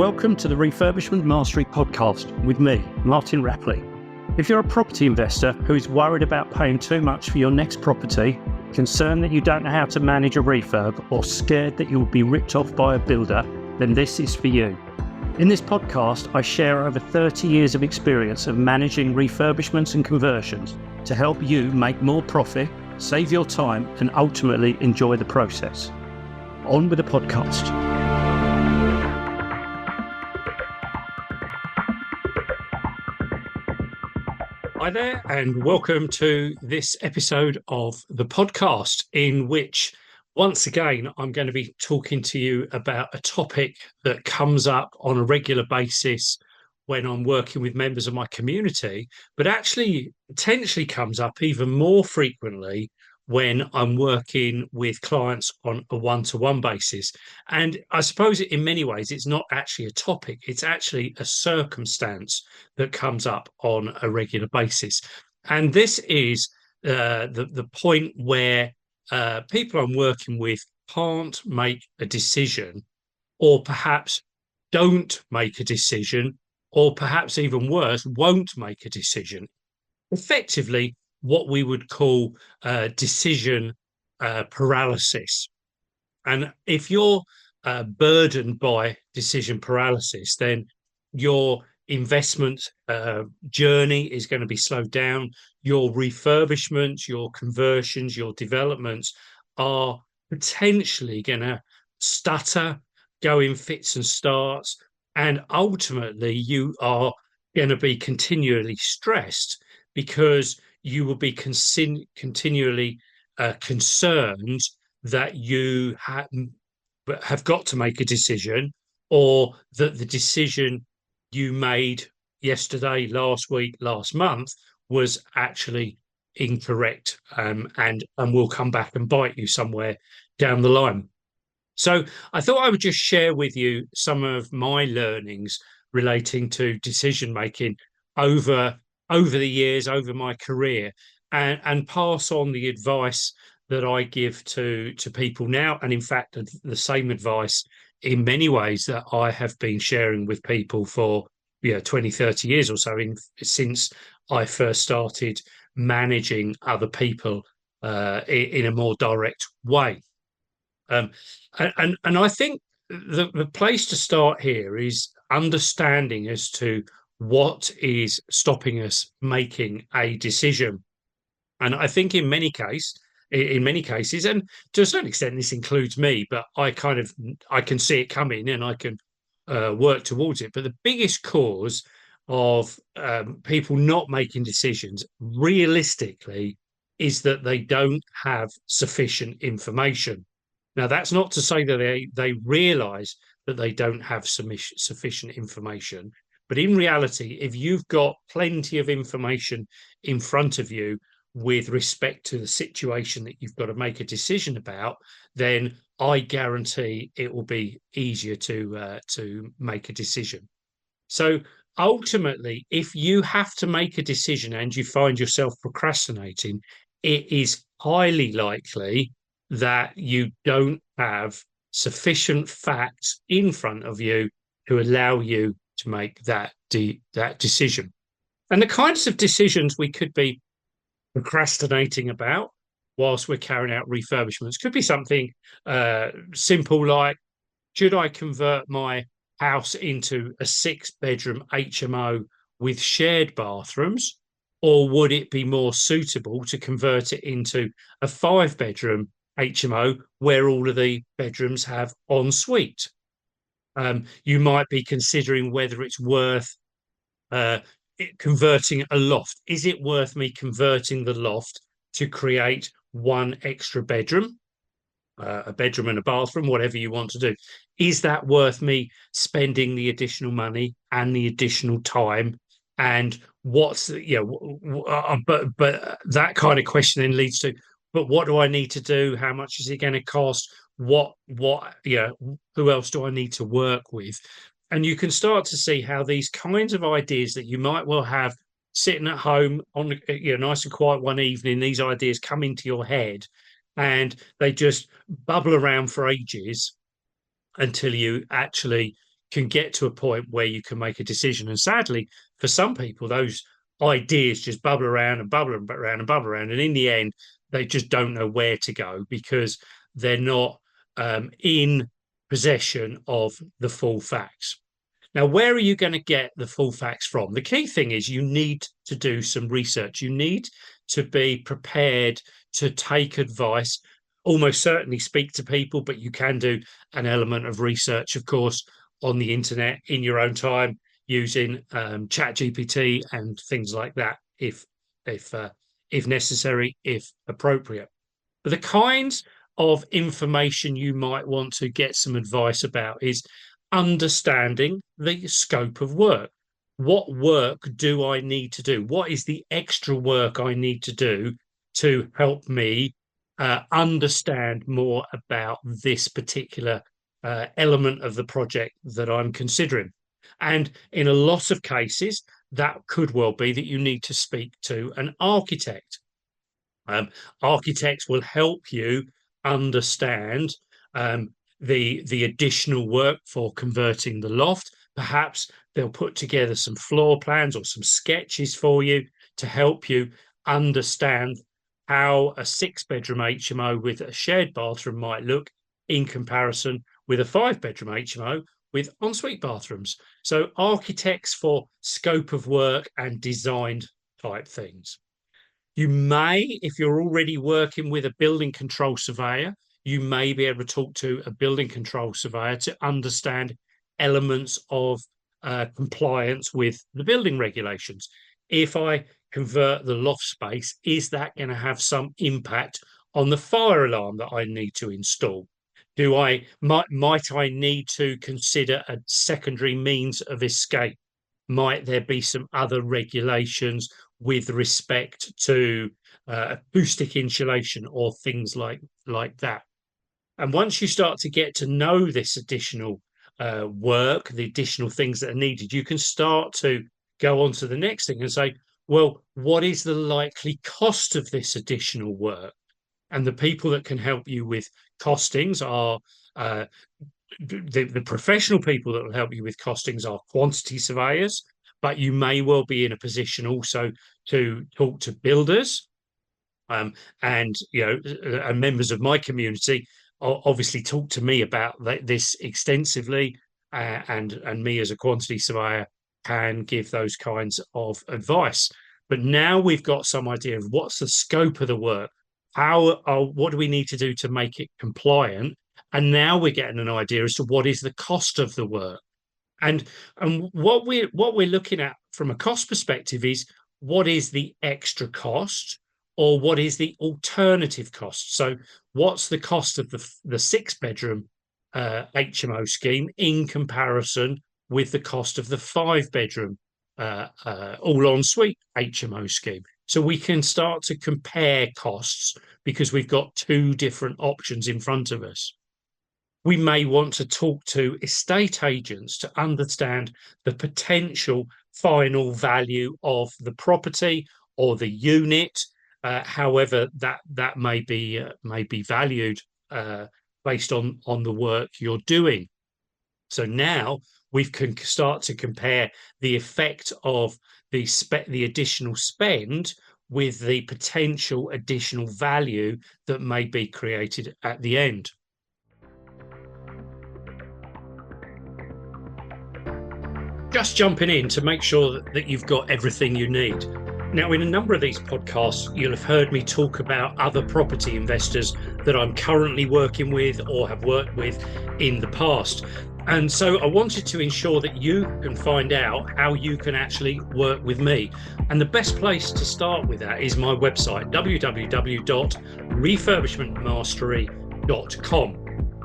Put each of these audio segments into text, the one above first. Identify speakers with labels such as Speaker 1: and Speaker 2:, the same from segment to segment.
Speaker 1: Welcome to the Refurbishment Mastery podcast with me, Martin Rapley. If you're a property investor who is worried about paying too much for your next property, concerned that you don't know how to manage a refurb, or scared that you will be ripped off by a builder, then this is for you. In this podcast, I share over 30 years of experience of managing refurbishments and conversions to help you make more profit, save your time, and ultimately enjoy the process. On with the podcast. Hi there, and welcome to this episode of the podcast, in which, once again, I'm going to be talking to you about a topic that comes up on a regular basis when I'm working with members of my community, but actually potentially comes up even more frequently when I'm working with clients on a one-to-one basis. And I suppose in many ways, it's not actually a topic, it's actually a circumstance that comes up on a regular basis. And this is the point where people I'm working with can't make a decision, or perhaps don't make a decision, or perhaps even worse, won't make a decision. Effectively, what we would call decision paralysis. And if you're burdened by decision paralysis, then your investment journey is going to be slowed down. Your refurbishments, your conversions, your developments are potentially going to stutter, go in fits and starts, and ultimately you are going to be continually stressed because you will be continually concerned that you have got to make a decision, or that the decision you made yesterday, last week, last month was actually incorrect, and will come back and bite you somewhere down the line. So I thought I would just share with you some of my learnings relating to decision making over the years, over my career, and pass on the advice that I give to people now. And in fact, the same advice in many ways that I have been sharing with people for 20, 30 years or so, since I first started managing other people in a more direct way. And I think the place to start here is understanding as to what is stopping us making a decision. And I think in many cases, and to a certain extent this includes me, but I can see it coming and I can work towards it. But the biggest cause of people not making decisions realistically is that they don't have sufficient information. Now, that's not to say that they realize that they don't have sufficient information. But in reality, if you've got plenty of information in front of you with respect to the situation that you've got to make a decision about, then I guarantee it will be easier to make a decision. So ultimately, if you have to make a decision and you find yourself procrastinating, it is highly likely that you don't have sufficient facts in front of you to allow you to make that decision. And the kinds of decisions we could be procrastinating about whilst we're carrying out refurbishments could be something simple like, should I convert my house into a 6-bedroom HMO with shared bathrooms, or would it be more suitable to convert it into a 5-bedroom HMO where all of the bedrooms have ensuite? You might be considering whether it's worth converting a loft. Is it worth me converting the loft to create one extra bedroom, a bedroom and a bathroom, whatever you want to do? Is that worth me spending the additional money and the additional time? And what's but that kind of question then leads to, but what do I need to do? How much is it going to cost? Who else do I need to work with? And you can start to see how these kinds of ideas that you might well have sitting at home on nice and quiet one evening, these ideas come into your head and they just bubble around for ages until you actually can get to a point where you can make a decision. And sadly, for some people, those ideas just bubble around and bubble around and bubble around. And in the end, they just don't know where to go because they're not in possession of the full facts. Now, where are you going to get the full facts from? The key thing is you need to do some research. You need to be prepared to take advice, almost certainly speak to people, but you can do an element of research, of course, on the internet in your own time using ChatGPT and things like that, if necessary, if appropriate. But the kinds of information you might want to get some advice about is understanding the scope of work. What work do I need to do? What is the extra work I need to do to help me understand more about this particular element of the project that I'm considering? And in a lot of cases, that could well be that you need to speak to an architect. Architects will help you understand the additional work for converting the loft. Perhaps they'll put together some floor plans or some sketches for you to help you understand how a 6-bedroom HMO with a shared bathroom might look in comparison with a 5-bedroom HMO with ensuite bathrooms. So architects for scope of work and designed type things. You may, if you're already working with a building control surveyor, you may be able to talk to a building control surveyor to understand elements of compliance with the building regulations. If I convert the loft space, is that going to have some impact on the fire alarm that I need to install? Might I need to consider a secondary means of escape? Might there be some other regulations with respect to acoustic insulation or things like that? And once you start to get to know this additional work, the additional things that are needed, you can start to go on to the next thing and say, well, what is the likely cost of this additional work? And the people that can help you with costings are the professional people that will help you with costings are quantity surveyors, but you may well be in a position also to talk to builders. And members of my community obviously talk to me about this extensively, and me as a quantity surveyor can give those kinds of advice. But now we've got some idea of what's the scope of the work, what do we need to do to make it compliant, and now we're getting an idea as to what is the cost of the work. And what we're looking at from a cost perspective is what is the extra cost, or what is the alternative cost? So what's the cost of the 6-bedroom HMO scheme in comparison with the cost of the 5-bedroom all ensuite HMO scheme? So we can start to compare costs because we've got two different options in front of us. We may want to talk to estate agents to understand the potential final value of the property or the unit, however that may be valued based on the work you're doing. So now we can start to compare the effect of the additional spend with the potential additional value that may be created at the end. Just jumping in to make sure that you've got everything you need. Now, in a number of these podcasts, you'll have heard me talk about other property investors that I'm currently working with or have worked with in the past. And so I wanted to ensure that you can find out how you can actually work with me. And the best place to start with that is my website, www.refurbishmentmastery.com.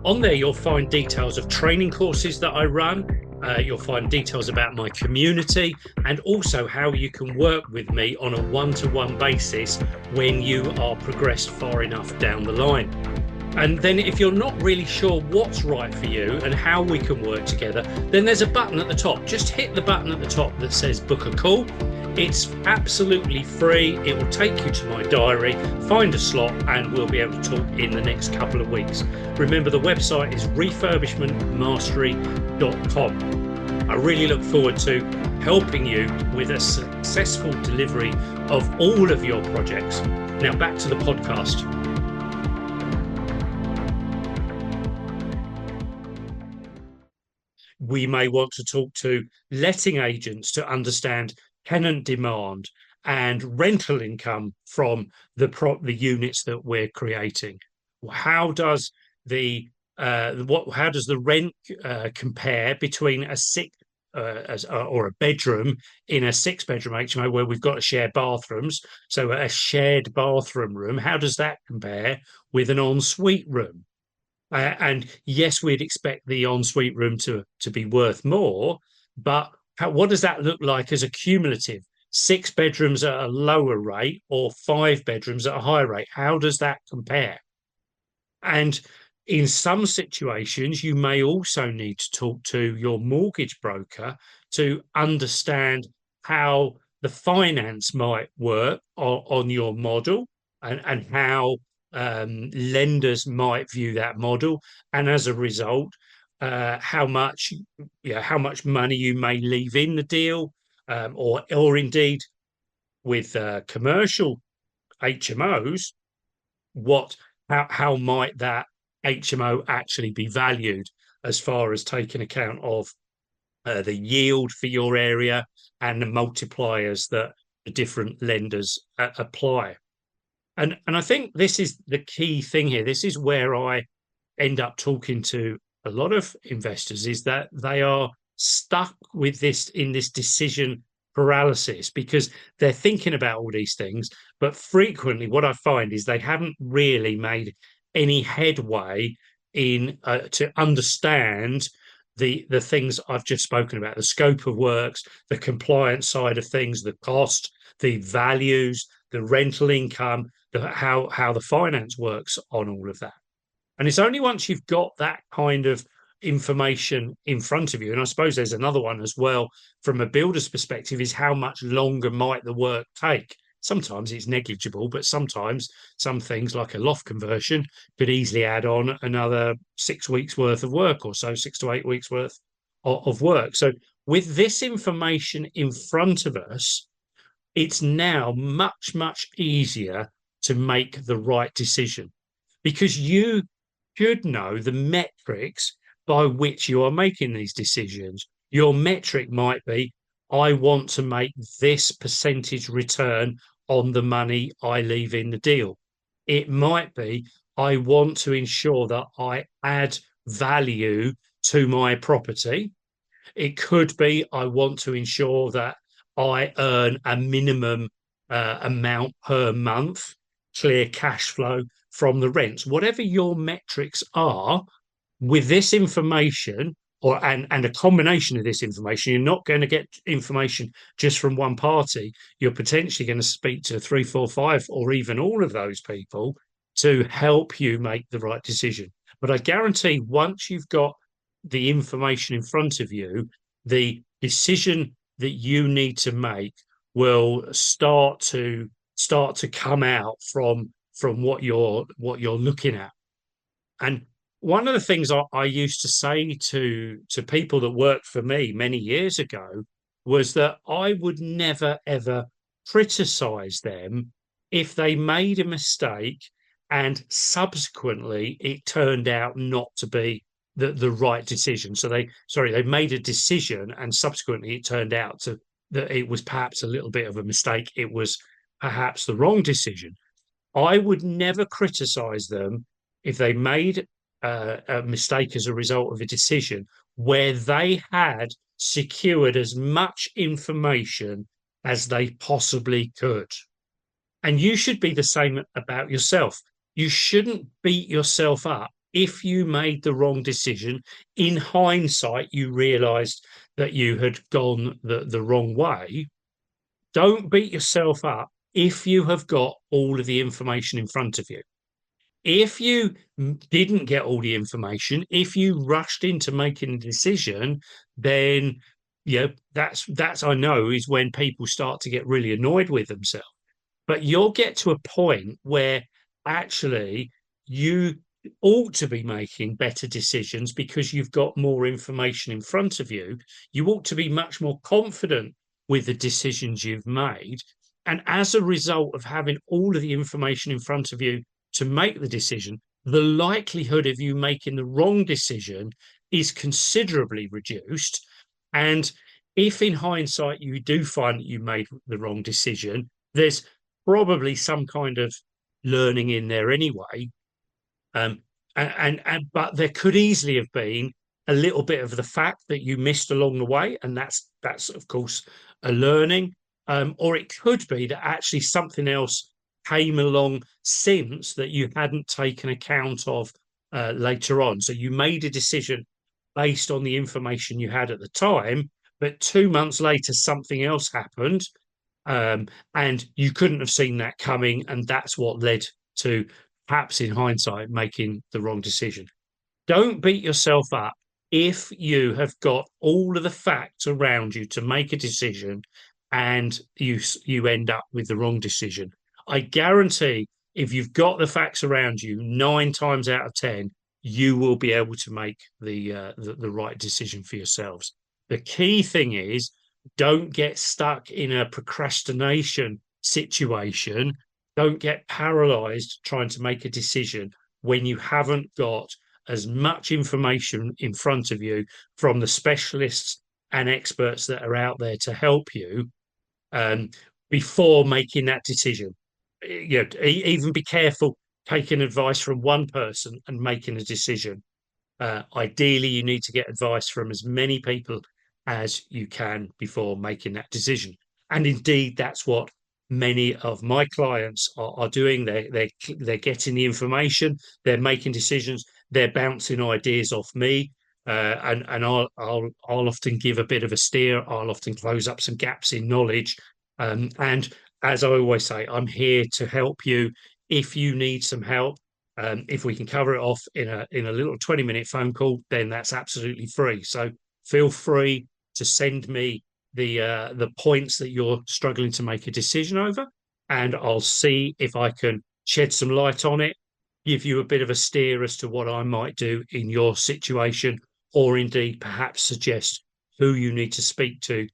Speaker 1: On there, you'll find details of training courses that I run. You'll find details about my community and also how you can work with me on a one-to-one basis when you are progressed far enough down the line. And then if you're not really sure what's right for you and how we can work together, then there's a button at the top. Just hit the button at the top that says book a call. It's absolutely free. It will take you to my diary, find a slot, and we'll be able to talk in the next couple of weeks. Remember, the website is refurbishmentmastery.com. I really look forward to helping you with a successful delivery of all of your projects. Now, back to the podcast. We may want to talk to letting agents to understand tenant demand and rental income from the units that we're creating. How does the how does the rent compare between a or a bedroom in a 6-bedroom HMO where we've got to share bathrooms? So a shared bathroom room, how does that compare with an ensuite room? And yes, we'd expect the ensuite room to be worth more, but what does that look like as a cumulative? 6 bedrooms at a lower rate or 5 bedrooms at a higher rate? How does that compare? And in some situations, you may also need to talk to your mortgage broker to understand how the finance might work on your model, and how lenders might view that model, and as a result, how much money you may leave in the deal, or indeed with commercial HMOs, how might that HMO actually be valued, as far as taking account of the yield for your area and the multipliers that the different lenders apply. And I think this is the key thing here. This is where I end up talking to a lot of investors, is that they are stuck with this decision paralysis, because they're thinking about all these things, but frequently what I find is they haven't really made any headway in to understand the things I've just spoken about: the scope of works, the compliance side of things, the cost, the values, the rental income, how the finance works on all of that. And it's only once you've got that kind of information in front of you, and I suppose there's another one as well from a builder's perspective, is how much longer might the work take. Sometimes it's negligible, but sometimes some things like a loft conversion could easily add on another 6 weeks worth of work, or so 6 to 8 weeks worth of work. So with this information in front of us, it's now much easier to make the right decision, because you should know the metrics by which you are making these decisions. Your metric might be, I want to make this percentage return on the money I leave in the deal. It might be, I want to ensure that I add value to my property. It could be, I want to ensure that I earn a minimum amount per month, clear cash flow from the rents. Whatever your metrics are, with this information, and a combination of this information, you're not going to get information just from one party. You're potentially going to speak to 3, 4, 5, or even all of those people to help you make the right decision. But I guarantee, once you've got the information in front of you, the decision that you need to make will start to come out from what you're looking at. And one of the things I used to say to people that worked for me many years ago was that I would never ever criticize them if they made a mistake and subsequently it turned out not to be the right decision. So they made a decision and subsequently it turned out that it was perhaps a little bit of a mistake. It was perhaps the wrong decision. I would never criticize them if they made a mistake as a result of a decision where they had secured as much information as they possibly could. And you should be the same about yourself. You shouldn't beat yourself up if you made the wrong decision. In hindsight, you realized that you had gone the wrong way. Don't beat yourself up if you have got all of the information in front of you. If you didn't get all the information, if you rushed into making a decision, then that's I know is when people start to get really annoyed with themselves. But you'll get to a point where actually you ought to be making better decisions because you've got more information in front of you. You ought to be much more confident with the decisions you've made. And as a result of having all of the information in front of you to make the decision, the likelihood of you making the wrong decision is considerably reduced. And if in hindsight you do find that you made the wrong decision, there's probably some kind of learning in there anyway. But there could easily have been a little bit of the fact that you missed along the way, and that's of course a learning. Or it could be that actually something else came along since that you hadn't taken account of later on. So you made a decision based on the information you had at the time, but 2 months later something else happened, and you couldn't have seen that coming, and that's what led to, perhaps in hindsight, making the wrong decision. Don't beat yourself up if you have got all of the facts around you to make a decision and you end up with the wrong decision. I guarantee if you've got the facts around you, 9 times out of 10, you will be able to make the right decision for yourselves. The key thing is, don't get stuck in a procrastination situation. Don't get paralyzed trying to make a decision when you haven't got as much information in front of you from the specialists and experts that are out there to help you before making that decision. Even be careful taking advice from one person and making a decision. Ideally, you need to get advice from as many people as you can before making that decision. And indeed, that's what many of my clients are doing. They're getting the information, they're making decisions, they're bouncing ideas off me, and I'll often give a bit of a steer. I'll often close up some gaps in knowledge, and as I always say, I'm here to help you if you need some help. If we can cover it off in a little 20-minute phone call, then that's absolutely free. So feel free to send me the points that you're struggling to make a decision over, and I'll see if I can shed some light on it, give you a bit of a steer as to what I might do in your situation, or indeed perhaps suggest who you need to speak to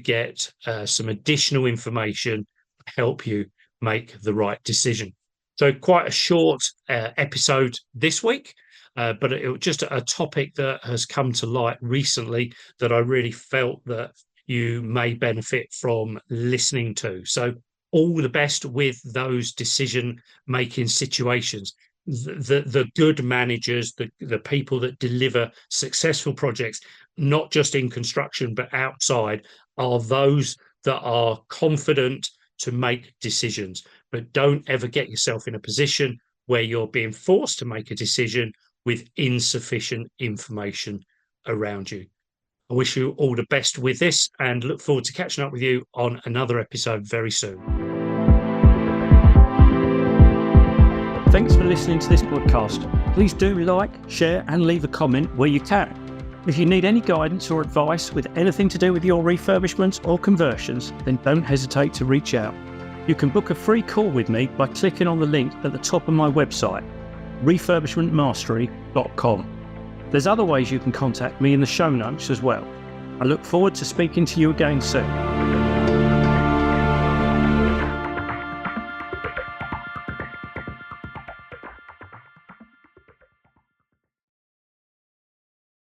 Speaker 1: get some additional information to help you make the right decision. So quite a short episode this week, but it was just a topic that has come to light recently that I really felt that you may benefit from listening to. So all the best with those decision-making situations. The good managers, the people that deliver successful projects, not just in construction, but outside, are those that are confident to make decisions. But don't ever get yourself in a position where you're being forced to make a decision with insufficient information around you. I wish you all the best with this and look forward to catching up with you on another episode very soon.
Speaker 2: Thanks for listening to this podcast. Please do like, share, and leave a comment where you can. If you need any guidance or advice with anything to do with your refurbishments or conversions, then don't hesitate to reach out. You can book a free call with me by clicking on the link at the top of my website, refurbishmentmastery.com. There's other ways you can contact me in the show notes as well. I look forward to speaking to you again soon.